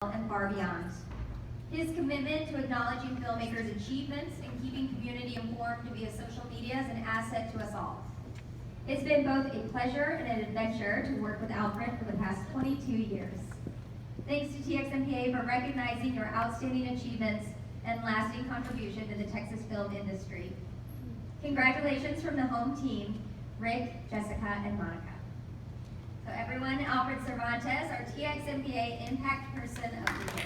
and far beyond. His commitment to acknowledging filmmakers' achievements and keeping community informed via social media is an asset to us all. It's been both a pleasure and an adventure to work with Alfred for the past 22 years. Thanks to TXMPA for recognizing your outstanding achievements and lasting contribution to the Texas film industry. Congratulations from the home team, Rick, Jessica, and Monica. So everyone, Alfred Cervantes, our TXMPA Impact Person of the Year.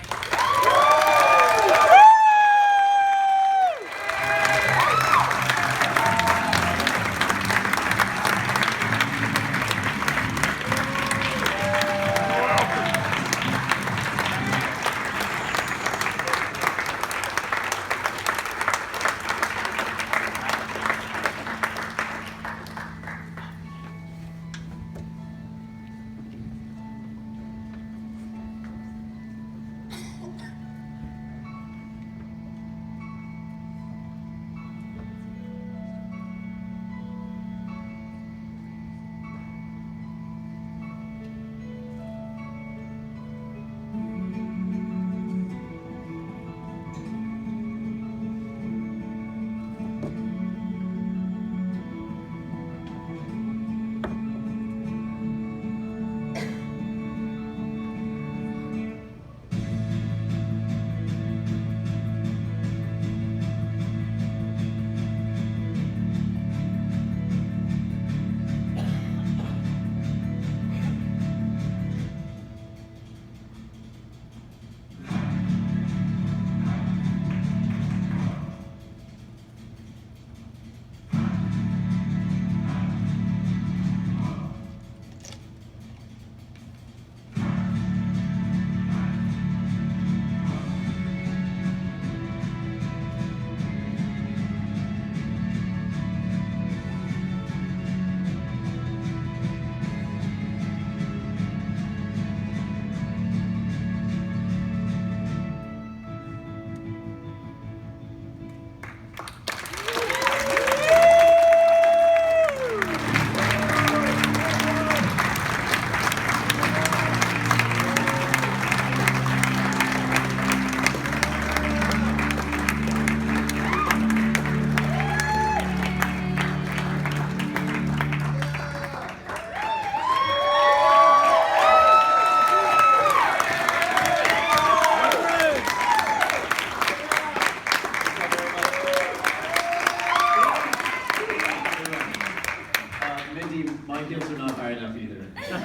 My heels are not high enough either. Here,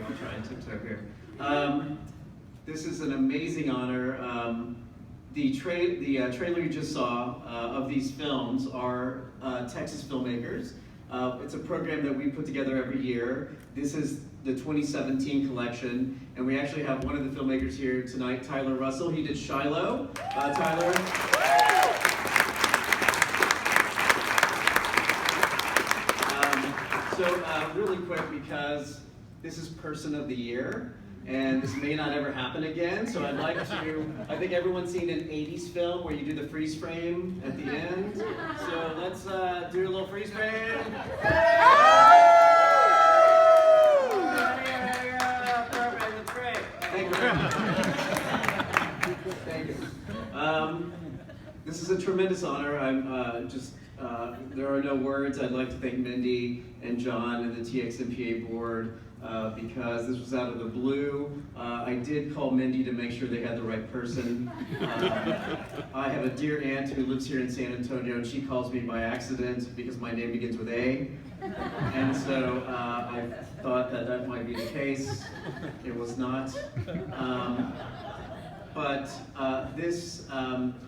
I'll try and tiptoe here. This is an amazing honor. The trailer you just saw of these films are Texas filmmakers. It's a program that we put together every year. This is the 2017 collection, and we actually have one of the filmmakers here tonight, Tyler Russell. He did Shiloh. Tyler. So really quick, because this is Person of the Year, and this may not ever happen again, so I'd like to, I think everyone's seen an 80s film where you do the freeze frame at the end. So let's do a little freeze frame. Perfect, that's great. Thank you very much. Thank you. This is a tremendous honor. There are no words. I'd like to thank Mindy and John and the TXMPA board because this was out of the blue. I did call Mindy to make sure they had the right person. I have a dear aunt who lives here in San Antonio, and she calls me by accident because my name begins with A. And so I thought that might be the case. It was not. But this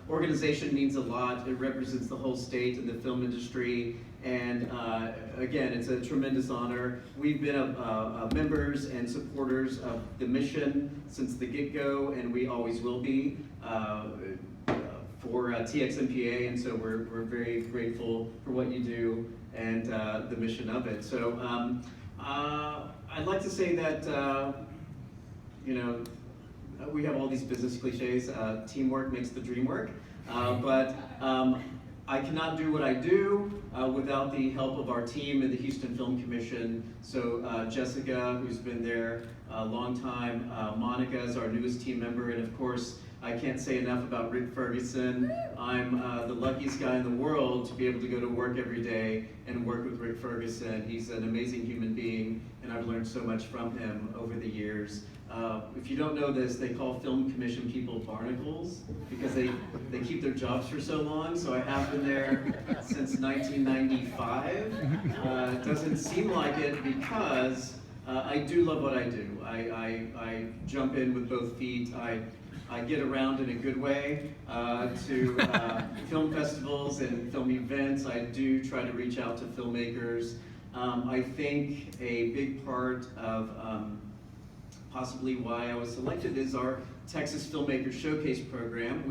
organization means a lot. It represents the whole state and the film industry. And again, it's a tremendous honor. We've been members and supporters of the mission since the get-go, and we always will be for TXMPA. And so we're very grateful for what you do and the mission of it. So I'd like to say that, we have all these business cliches. Teamwork makes the dream work. But I cannot do what I do without the help of our team and the Houston Film Commission. So Jessica, who's been there long time. Monica is our newest team member, and of course, I can't say enough about Rick Ferguson. I'm the luckiest guy in the world to be able to go to work every day and work with Rick Ferguson. He's an amazing human being, and I've learned so much from him over the years. If you don't know this, they call film commission people barnacles because they keep their jobs for so long. So I have been there since 1995. It doesn't seem like it because I do love what I do. I jump in with both feet. I get around in a good way to film festivals and film events. I do try to reach out to filmmakers. I think a big part of possibly why I was selected is our Texas Filmmaker Showcase program.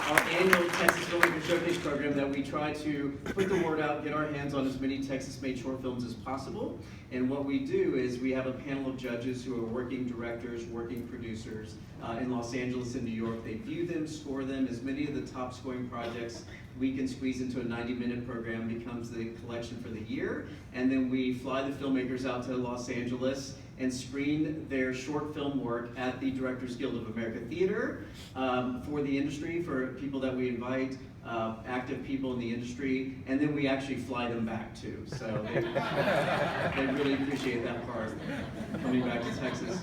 Our annual Texas Filmmaker Showcase program that we try to put the word out, get our hands on as many Texas-made short films as possible. And what we do is we have a panel of judges who are working directors, working producers in Los Angeles and New York. They view them, score them. As many of the top scoring projects we can squeeze into a 90-minute program becomes the collection for the year. And then we fly the filmmakers out to Los Angeles and screen their short film work at the Directors Guild of America Theater for the industry, for people that we invite, active people in the industry, and then we actually fly them back too. So they really appreciate that part, coming back to Texas.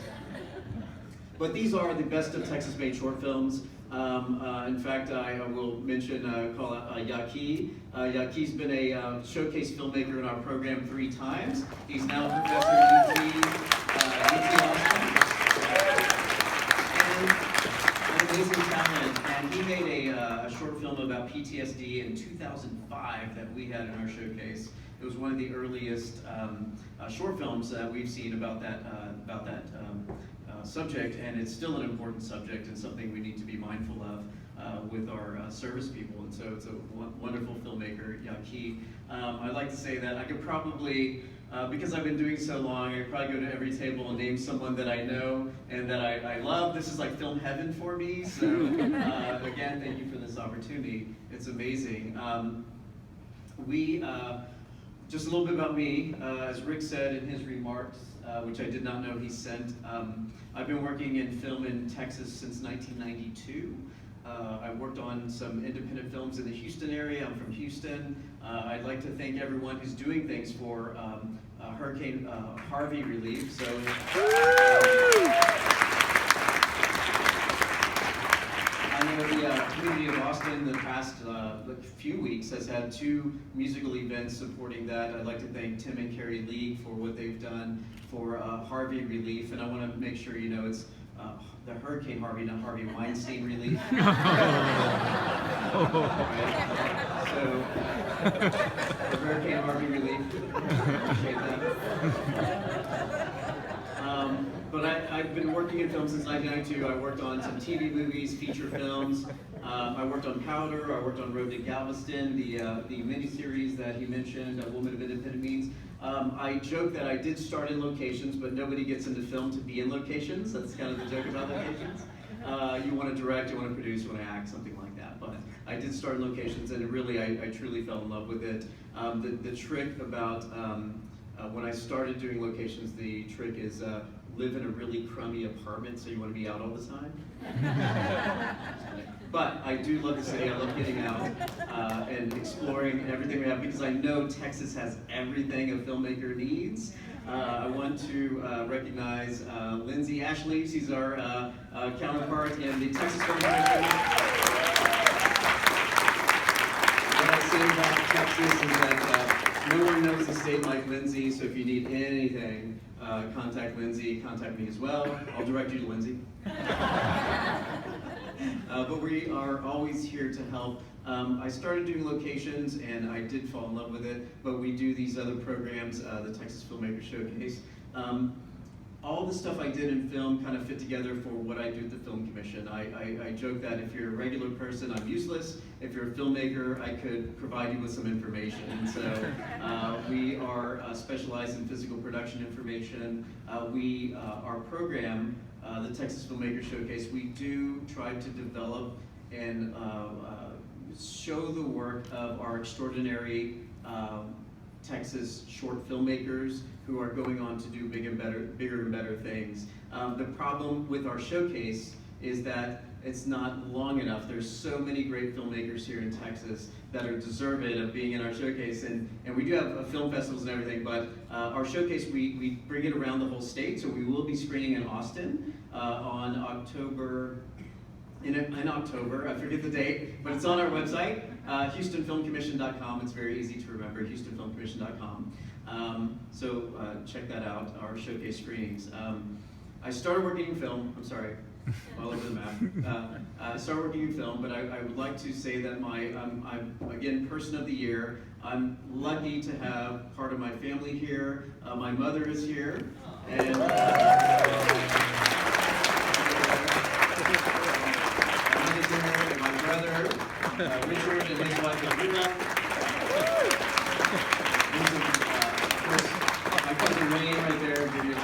But these are the best of Texas-made short films. In fact, I will mention, call out Yaqui. Yaqui's been a showcase filmmaker in our program 3 times. He's now a professor at UT Austin. And an amazing talent. And he made a short film about PTSD in 2005 that we had in our showcase. It was one of the earliest short films that we've seen about that subject, and it's still an important subject and something we need to be mindful of with our service people. And so it's a wonderful filmmaker, Yaqui. I'd like to say that I could probably, because I've been doing so long, I could probably go to every table and name someone that I know and that I love. This is like film heaven for me. So again, thank you for this opportunity. It's amazing. Just a little bit about me. As Rick said in his remarks, which I did not know he sent, I've been working in film in Texas since 1992. I worked on some independent films in the Houston area. I'm from Houston. I'd like to thank everyone who's doing things for Hurricane Harvey relief. So. I know the community of Austin the past few weeks has had 2 musical events supporting that. I'd like to thank Tim and Carrie Lee for what they've done for Harvey relief, and I want to make sure you know it's the Hurricane Harvey, not Harvey Weinstein relief. So, the Hurricane Harvey relief, appreciate that. But I've been working in film since 1992. I worked on some TV movies, feature films. I worked on Powder. I worked on Road to Galveston, the miniseries that he mentioned, A Woman of Independent Means. I joke that I did start in locations, but nobody gets into film to be in locations. That's kind of the joke about locations. You want to direct, you want to produce, you want to act, something like that. But I did start in locations, and really, I truly fell in love with it. The trick about when I started doing locations, the trick is live in a really crummy apartment, so you want to be out all the time. But I do love the city. I love getting out and exploring everything we have, because I know Texas has everything a filmmaker needs. I want to recognize Lindsay Ashley. She's our counterpart in the Texas Film Commission. What I say about Texas is that no one knows the state like Lindsay, so if you need anything, contact Lindsay, contact me as well. I'll direct you to Lindsay. But we are always here to help. I started doing locations and I did fall in love with it, but we do these other programs, the Texas Filmmaker Showcase. All the stuff I did in film kind of fit together for what I do at the Film Commission. I joke that if you're a regular person, I'm useless. If you're a filmmaker, I could provide you with some information. And so we are specialized in physical production information. Our program, the Texas Filmmaker Showcase, we do try to develop and show the work of our extraordinary Texas short filmmakers who are going on to do bigger and better things. The problem with our showcase is that it's not long enough. There's so many great filmmakers here in Texas that are deserving of being in our showcase, and we do have film festivals and everything, but our showcase, we bring it around the whole state, so we will be screening in Austin on October, in October, I forget the date, but it's on our website, HoustonFilmCommission.com. It's very easy to remember, HoustonFilmCommission.com. So check that out, our showcase screenings. I started working in film, I'm sorry, all over the map. I started working in film, but I would like to say that I'm again, Person of the Year. I'm lucky to have part of my family here. My mother is here, and my brother, Richard, and his wife, Alina. Of course, my cousin Wayne right there. Give you a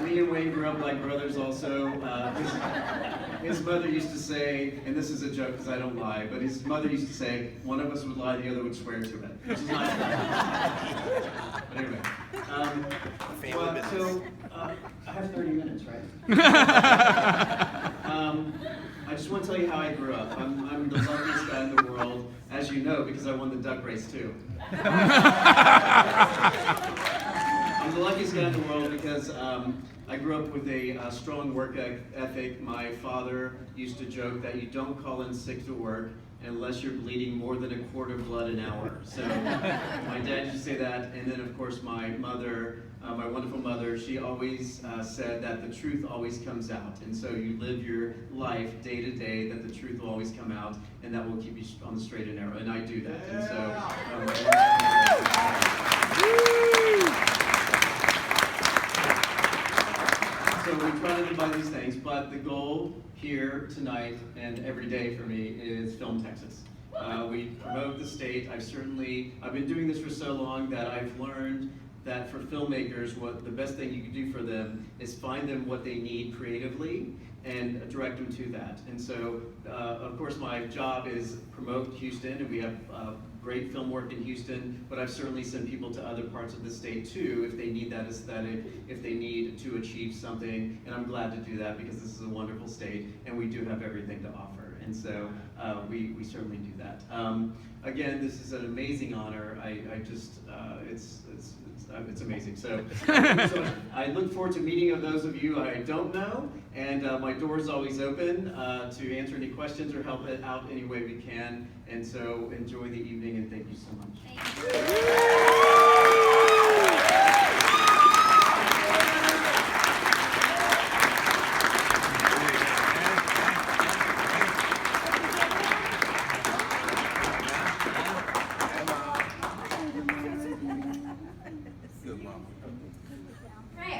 me and Wayne grew up like brothers also. His mother used to say, and this is a joke because I don't lie, but his mother used to say, one of us would lie, the other would swear to it. Which is not but anyway. I have 30 minutes, right? I just want to tell you how I grew up. I'm the luckiest guy in the world, as you know, because I won the duck race too. I'm the luckiest guy in the world because I grew up with a strong work ethic. My father used to joke that you don't call in sick to work unless you're bleeding more than a quart of blood an hour. So my dad used to say that, and then of course my mother, my wonderful mother, she always said that the truth always comes out. And so you live your life day to day that the truth will always come out, and that will keep you on the straight and narrow. And I do that. And so we try to live by these things, but the goal here tonight and every day for me is Film Texas. We promote the state. I've been doing this for so long that I've learned that for filmmakers, the best thing you can do for them is find them what they need creatively and direct them to that. And so, of course, my job is promote Houston, and we have great film work in Houston, but I've certainly sent people to other parts of the state too if they need that aesthetic, if they need to achieve something, and I'm glad to do that because this is a wonderful state and we do have everything to offer. And so we certainly do that. Again, this is an amazing honor. It's amazing. So I look forward to meeting those of you I don't know, and my door is always open to answer any questions or help it out any way we can. And so enjoy the evening, and thank you so much. Thank you.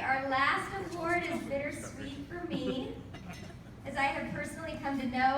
Our last award is bittersweet for me, as I have personally come to know